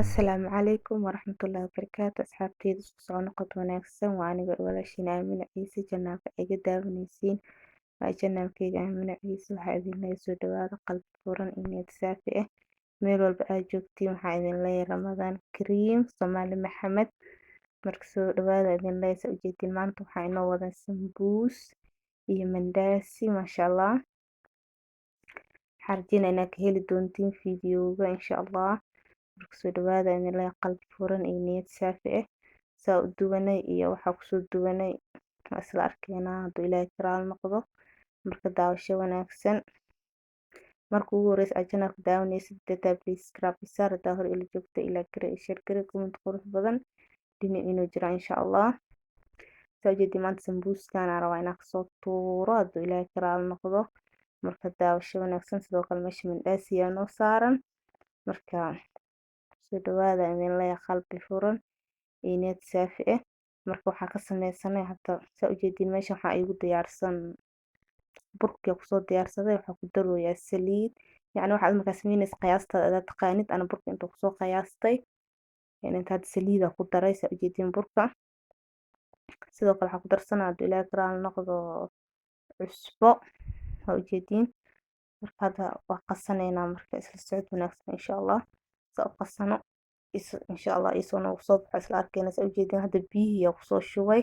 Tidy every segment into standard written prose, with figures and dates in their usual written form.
Asalaamu calaykum waraxmatullaahi wabarakaatu asxaabteyda isku soo noqod wanaagsan waa aniga walaashiin Aamina Ciise janaalka iga daawanaysiin waa janaalkayga Aamina Ciise waxaa idin leeyahay soo dhawaada qalbi furan iyo niyad saafi ah meel walba aad joogtiin waxaa idin leeyahay Ramadaan Kariim Soomaali Maxamed marka soo dhawaada idin leeyahay saa ujeedin maanta waxaa inoo wada sambuus iyo mandaasi maasha Allah waxaan rajeynayaa inaad ka heli doontiin fiidiyowga insha Allah marka soo dhawaada idin leeyahay qalbi furan iyo niyad saafi ah saa u duwanay iyo waxaa kusoo duwanay waa isla arkeynaa hadduu Ilaahay ka raali noqdo marka daawasho wanaagsan marka ugu horeysa aad janaalka daawanaysid dada please subscribe saar hadaa hore ila joogta ilaa gare iyo share gare comment qurux badan dhinac inuu jira insha Allah saa ujeedin maanta sambuuskan aan rabaa inaan kasoo tuuro hadduu Ilaahay ka raali noqdo marka daawasho wanaagsan sidoo kale meesha mandaasi yaa noo saaran marka soo dhawaada idin leeyahay qalbi furan iyo niyad saafi ah marka waxaa ka sameysanay hada saa ujeedin meesha waxaa iigu diyaarsan burkii kusoo diyaarsaday waxaa ku darooyaa saliid yacni waxaad markaa sameynaysa qiyaastada aad taqaanid ana burka intuu kusoo qiyaastay inta had saliida ku daray saa ujeedin burka sidoo kale waxaa ku darsanaa hadduu Ilaahay ka raali noqdo cusbo saa ujeedin marka hadda waa qasaneynaa marka isla socod wanaagsan insha Allah saa u qasano insha Allah isoo noogu soo baxo isla arkeyna saa ujeedin hadda biyihii yaa kusoo shubay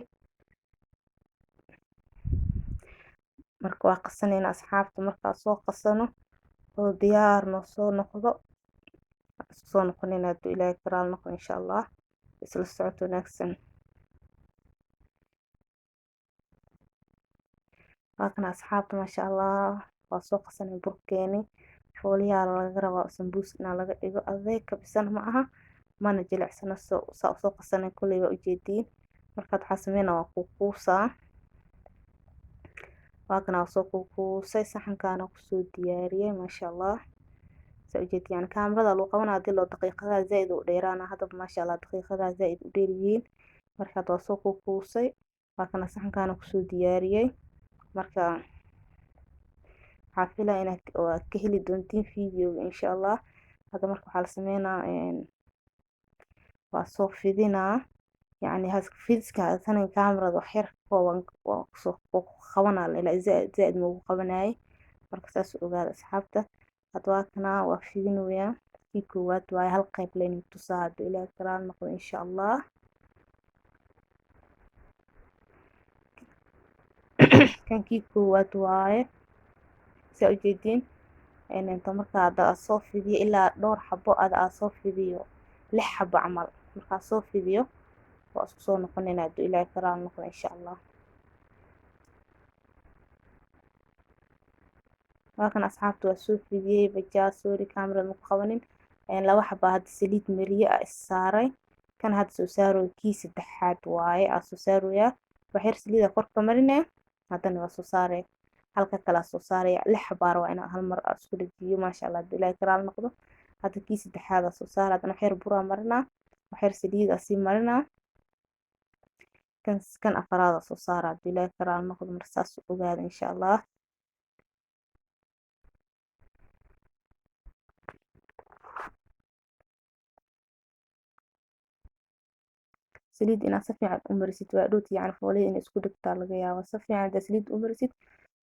marka waa qasaneynaa asxaabta markaa soo qasano oo diyaar noo soo noqdo isku soo noqoneynaa hadduu Ilaahay ka raali noqdo insha Allah isla socod wanaagsan waa kana asxaabta maasha Allah waa soo qasanay burkeeni fooliyaa laga rabaa sambuus inaa laga dhigo adeeg kabisan ma aha mana jilicsana saa usoo qasanay kuley waa ujeediin markaad waxaa sameynaa waa kuukuusaa waa kana waa soo kuukuusay saxankaana kusoo diyaariyey maasha Allah saa ujeedin yani kaamirada lagu qabanaa hadii loo daqiiqadaha zaaid u dheeraana haddaba maasha Allah daqiiqadaha zaaid u dheer yihiin markaad waa soo kuukuusay waa kana saxankaana kusoo diyaariyey marka waxaa filaa inaad ka heli doontiin fiidiyowga insha Allah hadda marka waxaa la sameynaa waa soo fidinaa yacni fidiska sanan kaamirada wax yar kooban waa kusoo qabanaa ilaa zaaid ma ugu qabanaaye marka saas ogaada asxaabta hadda waa kana waa fidinoyaa kii koowaad waaye hal qayb leen tusaa hadduu Ilaahay ka raali noqdo insha Allah kan kii koowaad waaye saa ujeedin inta marka hadda soo fidiyo ilaa dhowr xabo aad soo fidiyo 6 xabo camal markaa soo fidiyo waa isku soo noqoneynaa hadduu Ilaahay ka raali noqdo insha Allah waa kan asxaabta waa soo fidiyey bajaa sorry kaamirada maku qabanin 2 xabo hadda saliid mariye is saaray kan hadda soo saarooyo kii saddexaad waaye soo saarooyaa wax yar saliida korka marinaya haddana waa soo saaraya halka kala soo saaraya 6 xabo waa inaan hal mar isku dhajiyo maasha Allah hadduu Ilaahay ka raali noqdo hadda kii saddexaad soo saar haddana wax yar buraa marinaa wax yar saliid sii marinaa kan afaraad soo saara hadduu Ilaahay ka raali noqdo marka saas ogaada insha Allah saliid inaad si fiican u marisid waa dhowt yacni fooliyada inay isku dhigtaa laga yaabaa si fiican haddaad saliid u marisid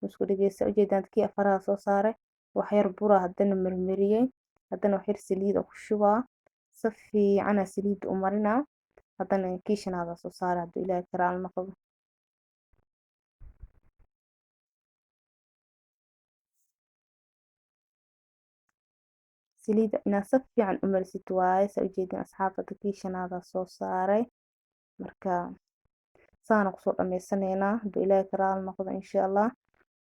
isku dhigaysa ujeedaan kii afaraad soo saaray wax yar bura haddana marmariyey haddana wax yar saliid ku shubaa si fiican saliid u marinaa haddana kii shanaad soo saaray hadduu Ilaahay ka raali noqdo saliida inaad si fiican u marisid waaye saa ujeedin asxaabta kii shanaad soo saaray marka saana kusoo dhameysaneynaa hadduu Ilaahay ka raali noqdo insha Allah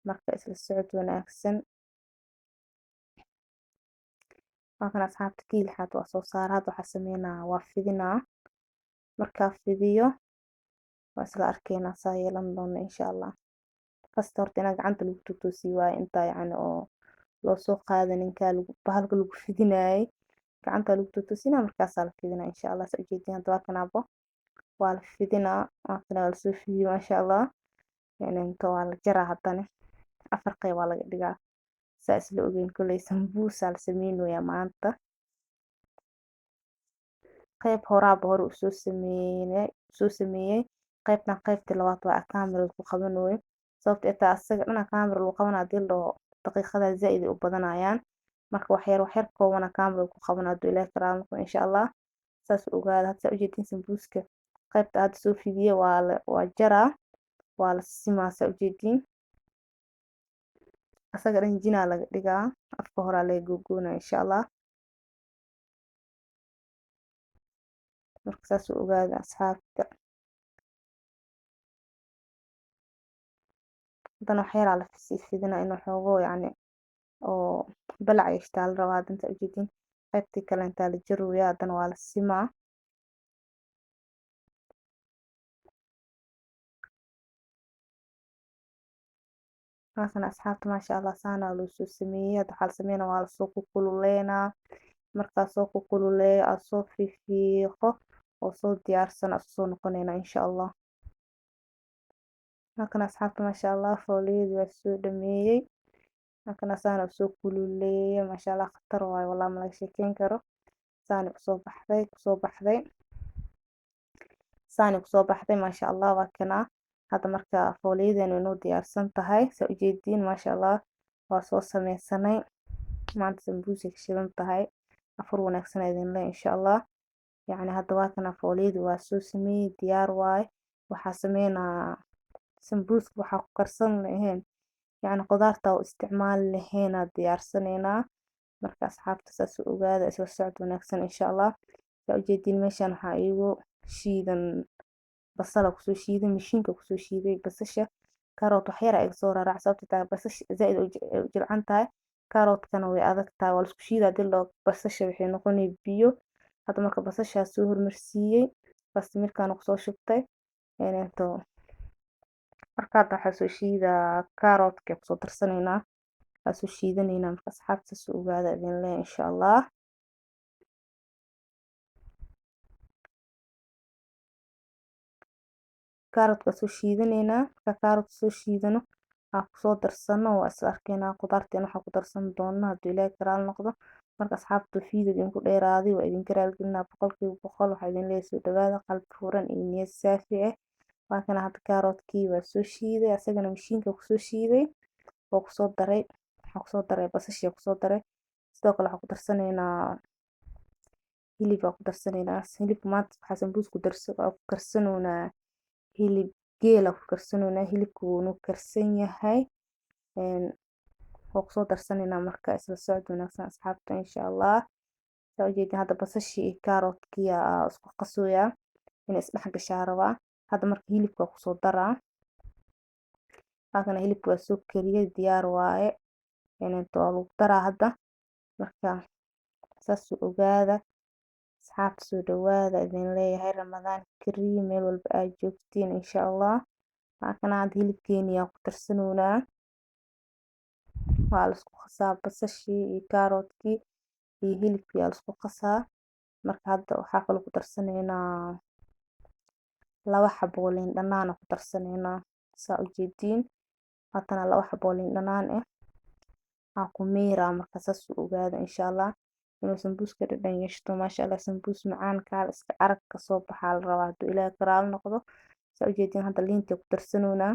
marka isla socod wanaagsan waa kan asxaabta kii lixaad waa soo saara hadda waxaa sameynaa waa fidinaa markaa fidiyo waa isla arkeynaa saa yeelan doona insha Allah kasta horta inaad gacanta lagu tutoosiyo waaye intaa yacni oo loo soo qaadanin bahalka lagu fidinaayey gacanta lagu tutoosinaa markaasaa la fidinaa insha Allah saa ujeedin hadda waa kanaabo waa la fidinaa waa kana waa lasoo fidiyey maasha Allah yacni inta waa la jaraa haddana 4 qayb waa laga dhigaa saa isla ogeyn kuley sambuusaa la sameynayaa maanta qayb horaaba hore usoo sameeyey qaybtan qaybtii labaad waa camera ku qabanooyo sababta ay tahay asaga dhana camera lagu qabanaa hadii la dhaho daqiiqada zaaid ay u badanayaan marka wax yar koobana camera ku qabanaa haduu Ilaahay ka raali noqdo insha Allah saas u ogaada hadda saa ujeedin sambuuska qaybta aad soo fidiyey waa jaraa waa la simaa saa ujeedin asaga dhan jinaa laga dhigaa afka horaa laga googoynaa insha Allah marka saas u ogaada asxaabta hadana wax yaraa la fidinaa inuu xoogo yacni oo balac yeeshtaa la rabaa hadda saa ujeedin qaybtii kale intaa la jarooyaa hadana waa la simaa markaasna asxaabta maasha Allah saana loo soo sameeyey hadda waxaa la sameynaa waa lasoo kukululeynaa markaa soo kukululeeyo aad soo fiiqo oo soo diyaarsan aad soo noqoneynaa insha Allah halkan asxaabta maasha Allah fooliyadii waa soo dhameeyey halkan saana soo kululeeyey maasha Allah khatar waaye wallahi ma laga sheekeyn karo saana kusoo baxday maasha Allah waa kana hadda marka fooliyadeena way noo diyaarsan tahay saa ujeediin maasha Allah waa soo sameysanay maanta sambuus ay ka shidan tahay afur wanaagsan idin leh insha Allah yacni hadda waa kana fooliyadii waa soo sameeyey diyaar waaye waxaa sameynaa sambuuska waxaa ku karsan lahayn yacni qudaarta oo isticmaali lahayn aa diyaarsaneynaa marka asxaabta saas u ogaada isla socod wanaagsan insha Allah saa ujeediin meeshan waxaa iigu shiidan basal kusoo shiiday mishiinka kusoo shiiday basasha karoot wax yar iga soo raaraac sababta tahay basasha zaaid u jilcan tahay karootkana way adag tahay waa la isku shiidaa hadii la dhaho basasha waxay noqonay biyo hadda marka basashaa soo hormarsiiyey bas mirkaan kusoo shubtay marka hadda waxaa soo shiidaa karootka kusoo darsanaynaa waa soo shiidanaynaa marka asxaabta saas u ogaada idin leh insha Allah karootka soo shiidanaynaa marka karootka soo shiidano aa kusoo darsano waa isla arkaynaa qudaarteena waxaa ku darsan doona haduu Ilaahay ka raali noqdo marka asxaabta fiidiyowga idinku dheeraaday waa idinka raali gelinaa boqolkiiba boqol waxaa idin leeyahay soo dhawaada qalbi furan iyo niyad saafi ah waa kana hadda karootkii waa soo shiiday asagana mishiinka kusoo shiiday oo kusoo daray waxaa kusoo daray basasha kusoo daray sidoo kale waxaa ku darsanaynaa hilib ku darsanaynaa hilibka maanta waxaa sambuus ku karsanoonaa hilib geel ku karsanoonaa hilibka wuu karsan yahay oo kusoo darsanaynaa marka isla socod wanaagsan asxaabta insha Allah saa ujeedin hadda basashii iyo karootkii aa isku qasooyaa inay isdhex gashaa rabaa hadda marka hilibka kusoo daraa halkana hilibka waa soo kariyey diyaar waaye waa lagu daraa hadda marka saas u ogaada asxaabta soo dhawaada idin leeyahay Ramadaan kariim meel walba aad joogtiin insha Allah halkana hadda hilibkeeni aa ku darsanoonaa waa la isku qasaa basashii iyo karootkii iyo hilibkii aa la isku qasaa marka hadda waxaa kaloo ku darsanaynaa 2 xabo oo liin dhanaan ku darsanaynaa saa ujeediin hadana 2 xabo oo liin dhanaan aa ku miiraa marka saas u ogaada insha Allah inuu sambuuska dhadhan yeeshto maasha Allah sambuus macaan kaal iska arag ka soo baxaa la rabaa haduu Ilaahay ka raali noqdo saa ujeediin hadda liinta ku darsanoonaa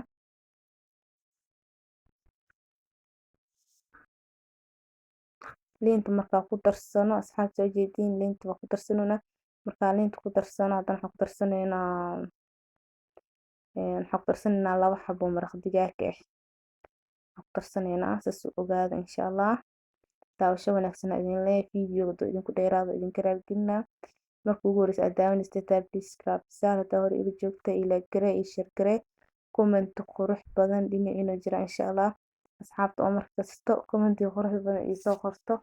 liinta markaa ku darsano asxaabta saa ujeediin liinta waa ku darsanoonaa markaa liinta ku darsano hadana waxaan ku darsanaynaa 2 xabo maraq digaag ku darsanaynaa saas u ogaada insha Allah daawasho wanaagsan idin leeyahay fiidiyowga haduu idinku dheeraado idinka raali gelinaa marka ugu horeysa aad daawanaysid please subscribe saar hadaa hore ila joogta ila like garee iyo share garee comment qurux badan dhinaciina jira insha Allah asxaabta oo markasta comment qurux badan ii soo qorto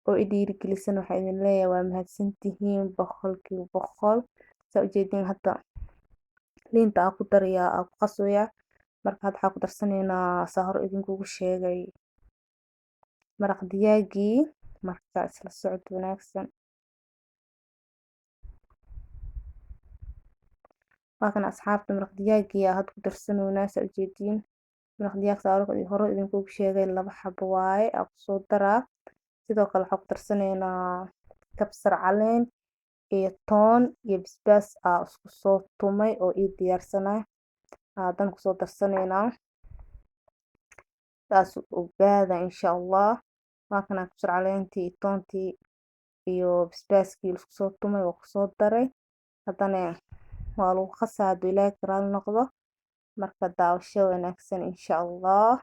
oo i dhiirigelisan waxaa idin leeyahay waa mahadsantihiin boqolkiiba boqol saa ujeediin hadda liinta aa ku darayaa aa ku qasooyaa marka hadda waxaa ku darsanaynaa saa hore idinkugu sheegay maraq digaagii marka isla socod wanaagsan waa kana asxaabta maraq digaagii aa hadda ku darsanoonaa saa ujeediin maraq digaag saa hore idinkugu sheegay 2 xabo waaye aa kusoo daraa sidoo kale waxaa ku darsanaynaa kabsar caleen iyo toon iyo basbaas isku soo tumay oo ii diyaarsanaa haddana kusoo darsanaynaa saas ogaada insha allah. waa kana kabsar caleentii iyo toontii iyo basbaaskii isku soo tumay oo kusoo daray haddana waa lagu qasaa hadduu ilaahay ka raali noqdo. marka daawasho wanaagsan insha allah.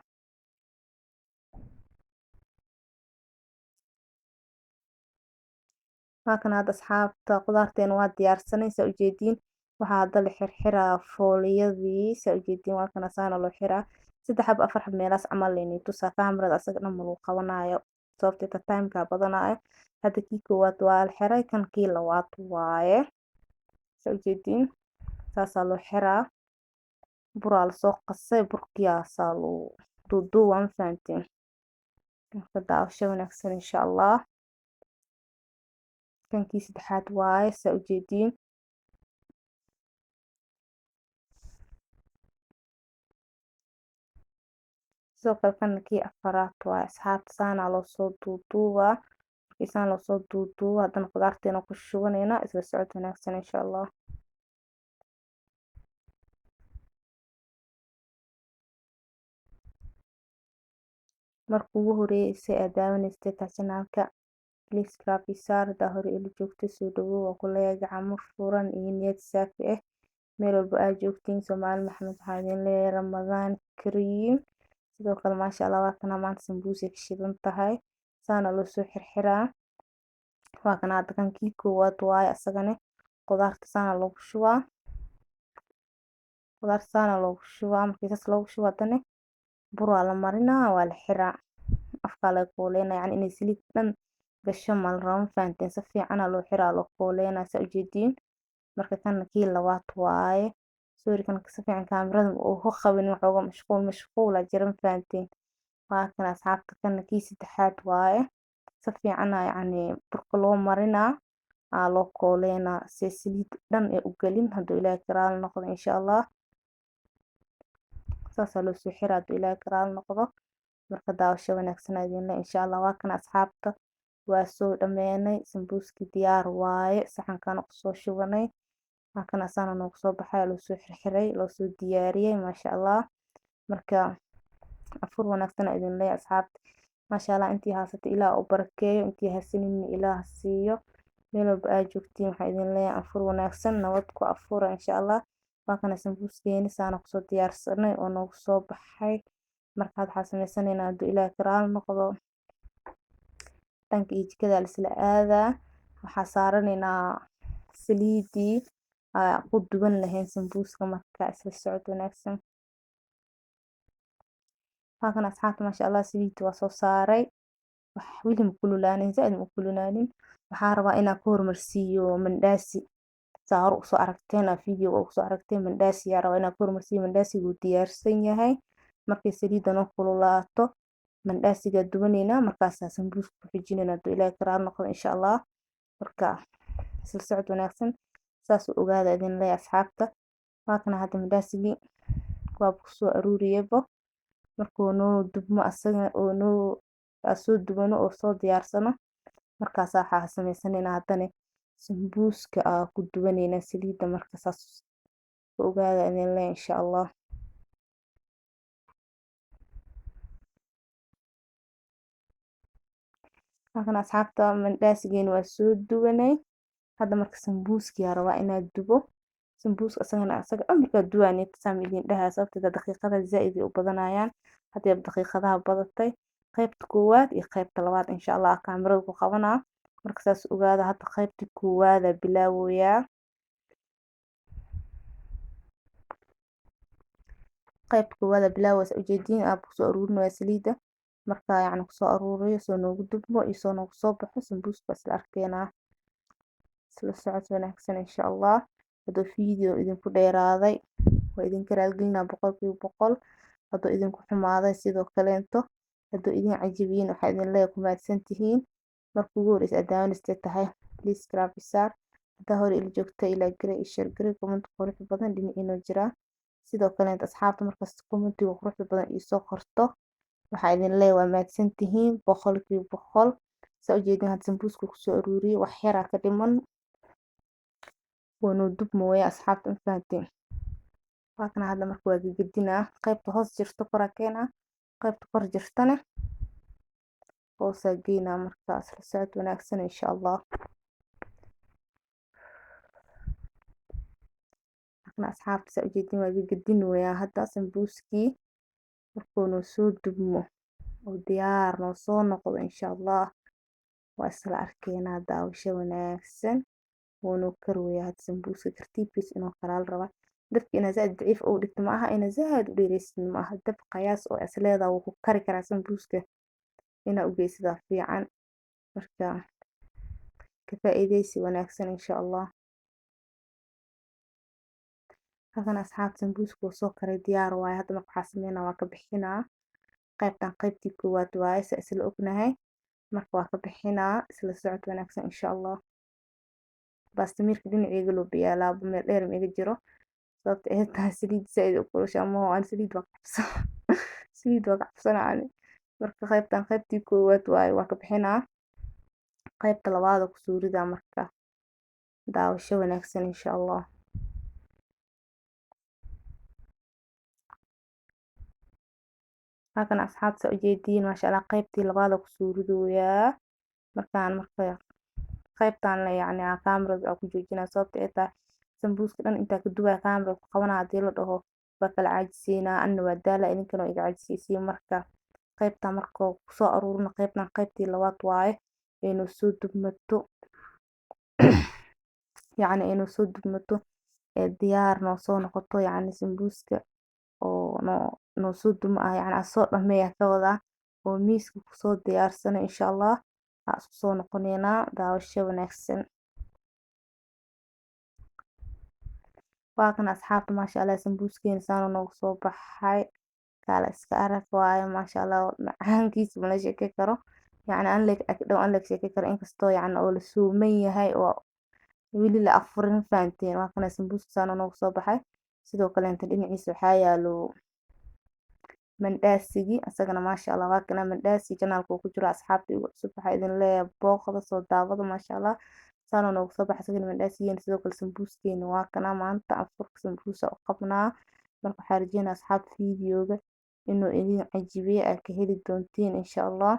waa kana hadda asxaabta qudaarteena waa diyaarsanay saa ujeediin. waxaa hadda la xirxiraa fooliyadii saa ujeediin. waa kana saana loo xiraa 3 xabo 4 xabo meelaas camal laynii tusaa kaamirada asaga dhan ma lagu qabanaayo sababtoo timeka badanaayo. hadda kii koowaad waa la xiray kan kii labaad waaye saa ujeediin. saasaa loo xiraa buraa lasoo qasay burkiyaasaa lagu duuduubaa ma fahanteen. marka daawasho wanaagsan insha allah. kankii saddexaad waaye saa ujeediin. sidoo kale kana kii afaraad waaye asxaabta saana loo soo duuduubaa. markii saan loo soo duuduubo haddana qudaarteena ku shubanaynaa isla socod wanaagsan insha allah. marka ugu horeysay aad daawaneysay taashanaalka please subscribe iyo saar hadaa hore ila joogtay soo dhawow waa ku leeyahay gacmo furan iyo niyad saafi ah meel walba aad joogtiin. Soomaali Maxamed waxaa idin leeyahay Ramadaan Kariim. sidoo kale maasha Allah waa kana maanta sambuusay ka shidan tahay saana loo soo xirxiraa. waa kana hadda kankii koowaad waaye asagana qudaarta saana loogu shubaa. qudaarta saana loogu shubaa markii saas loogu shubo haddana buraa la marinaa waa la xiraa afkaa laga kooleynaa yacni inay saliid dhan gasho ma la rabo ma fahanteen. si fiicana loo xiraa loo kooleynaa saa ujeediin. marka kana kii labaad waaye sorry kan si fiican kaamirada oo ku qabin waxooga mashquula jira ma fahanteen. waa kana asxaabta kana kii saddexaad waaye si fiicana yacni burka loo marinaa loo kooleynaa si saliid dhan ee u gelin hadduu ilaahay ka raali noqdo insha allah. saasaa loo soo xiraa hadduu ilaahay ka raali noqdo. marka daawasho wanaagsan idin leh insha allah. waa kana asxaabta waa soo dhameynay sambuuskii diyaar waaye saxankan kusoo shubanay. waa kana saana noogu soo baxay loo soo xirxiray loo soo diyaariyay maasha allah. marka afur wanaagsan idin leh asxaabta maasha allah. intii haysata ilaah u barakeeyo intii haysanin ilaah siiyo meel walba aad joogtiin. waxaa idin leeyahay afur wanaagsan nabad ku afura insha allah. waa kana sambuuskeeni saana kusoo diyaarsanay oo noogu soo baxay. markaad waxaa sameysanaynaa hadduu ilaahay ka raali noqdo dhanka iyo jikada isla aadaa waxaa saaranaynaa saliidii ku duban lahayn sambuuska marka isla socod wanaagsan. waa kana asxaabta maasha allah saliidii waa soo saaray wax weli ma kululaanin zaaid ma kululaanin. waxaa rabaa inaan ku hormarsiiyo mandhaasi saa hore usoo aragteen videoga usoo aragteen mandhaasi yaa rabaa inaan ku hormarsiiyo. mandhaasigu diyaarsan yahay markay saliidda noo kululaato mandhaasiga dubanaynaa markaasaa sambuuska ku xijinaynaa hadduu ilaahay ka raali noqdo insha allah. marka isla socod wanaagsan saas ogaada idin leeyahay asxaabta. waa kana hadda mandhaasigii waa kusoo aruuriyayba markuu noo dubmo asaga oo noo soo dubano oo soo diyaarsano markaasaa waxaa sameysanaynaa haddana sambuuska ku dubanaynaa saliidda marka saas ogaada idin leeyahay insha allah. waa kana asxaabta mandhaasigeena waa soo dubanay hadda marka sambuuska yaa rabaa inaad dubo. sambuuska asagana asaga dhan markaad dubaanid saam idin dhahaa sababtoo daqiiqada zaaid ay u badanayaan. haddii daqiiqadaha badatay qaybta koowaad iyo qaybta labaad insha allah kaamirada ku qabanaa. marka saas ogaada hadda qaybta koowaada bilaaboyaa. qaybta koowaada bilaawaysa ujeediin aad kusoo aruurinaya saliidda marka yacni kusoo aruuriyo soo noogu dubmo iyo soo noogu soo baxo sambuuska isla arkeenaa isla socod wanaagsan insha allah. hadduu video idinku dheeraaday waa idinka raaligelinaa 100% hadduu idinku xumaaday sidoo kaleento hadduu idin cajabiyin waxaa idin leeyahay ku mahadsan tihiin. marka ugu horeysa aad daawaneysay tahay please subscribe iyo saar hadaa hore ila joogtay ilaa garay iyo share garay comment qurux badan dhinaciina jira. sidoo kaleento asxaabta markaas commentiga quruxda badan isoo qorto waxaa idin leeyahay waa mahadsan tihiin 100%. saa ujeedin hadda sambuuska kusoo aruuriyay wax yaraa ka dhiman waanu dubmooya asxaabta ma fahanteen. Waa kana hadda marka waa gagadinaa qaybta hoos jirto kora keenaa qaybta kor jirtana hoosaa geynaa markaas la socod wanaagsan insha Allah. Markana asxaabta saa ujeedin waa gagadinooya hadda sambuuskii markuu noo soo dubmo oo diyaar noo soo noqdo insha Allah. waa isla arkeynaa daawasho wanaagsan wuuna karooya hadda sambuuska tartiibkiisa inuu karaa la rabaa. dabka inaa zaid daciif u dhigto ma aha inaa zaid u dheereysin ma aha dab qiyaas oo is leedahay wuu ku kari karaa sambuuska inaa u geysadaa fiican marka ka faa'iideysi wanaagsan insha Allah. halkan asxaabta sambuuska wuu soo karay diyaar waaye hadda marka waxaa sameynaa waa ka bixinaa qaybtan qaybtii koowaad waaye saa isla ognahay marka waa ka bixinaa isla socod wanaagsan insha Allah. baastamirka dhinaceyga loo biyaalaa meel dheer ma iga jiro sababta ay tahay saliid zaid u kulusha ama aan saliid waa cabsa saliid waa cabsana ani marka qaybtan qaybtii koowaad waaye waa ka bixinaa qaybta labaad ku soo ridaa marka daawasho wanaagsan insha Allah. halkan asxaabta ujeediin maasha Allah qaybtii labaad ku soo ridooyaa markaan marka qaybtan la yacni kaamirada ku joojinaa sababta ay tahay sambuuska dhan inta ka dubaa kaamirada ku qabanaa hadii la dhaho waa kala caajiseenaa anna waa daala idinkana waa iga caajisaysiin marka qaybtan marka ku soo aruurina qaybtan qaybtii labaad waaye inuu soo dubmato yacni inuu soo dubmato ee diyaar noo soo noqoto yacni sambuuska oo noo soo duma yacni soo dhameeya ka wadaa oo miiska ku soo diyaarsana insha Allah isku soo noqoneynaa daawasho wanaagsan. waa kana asxaabta maasha Allah sambuuskeena saan noogu soo baxay kala iska arag waaye maasha Allah macaankiisa ma la sheeki karo yacni aan la sheeki karo inkastoo yacni oo la suuman yahay oo weli la afurin fahanteen. waa kana sambuuska saan noogu soo baxay sidoo kale inta dhinaciisa waxaa yaalo mandhaasigi asagana maasha Allah waa kana mandhaasi janaalka ku jiro asxaabta igu cusub waxaa idin leeyahay booqda soo daawada maasha Allah saan noogu soo baxay asagana mandhaasigeena sidoo kale sambuuskeena waa kana maanta afurka sambuusa u qabnaa marka waxaa rajeynaa asxaabta fiidiyooga inuu idin cajibiye aad ka heli doontiin insha Allah.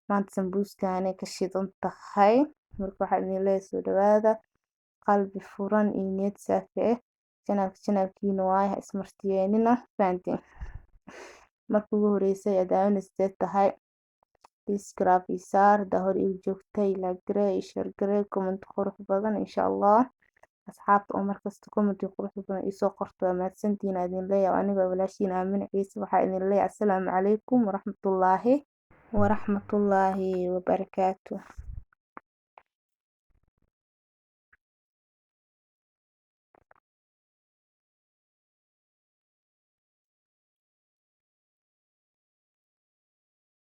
maanta sambuuskaani ka shidan tahay marka waxaa idin leeyahay soo dhawaada qalbi furan iyo niyad saafi ah janaalkiina waaye ha ismartiyeenina fahanteen. marka ugu horeysay adaawanaysa tahay subscribe isaar hor igu joogtay like garee share garee comment qurux badan insha Allah. asxaabta oo markasta comment qurux badan isoo qorto waa mahadsantihiin idin leeyahay aniga walaashiin Aamin Ciise waxaa idin leeyahay assalaamu calaykum waraxmatullaahi wabarakaatuh.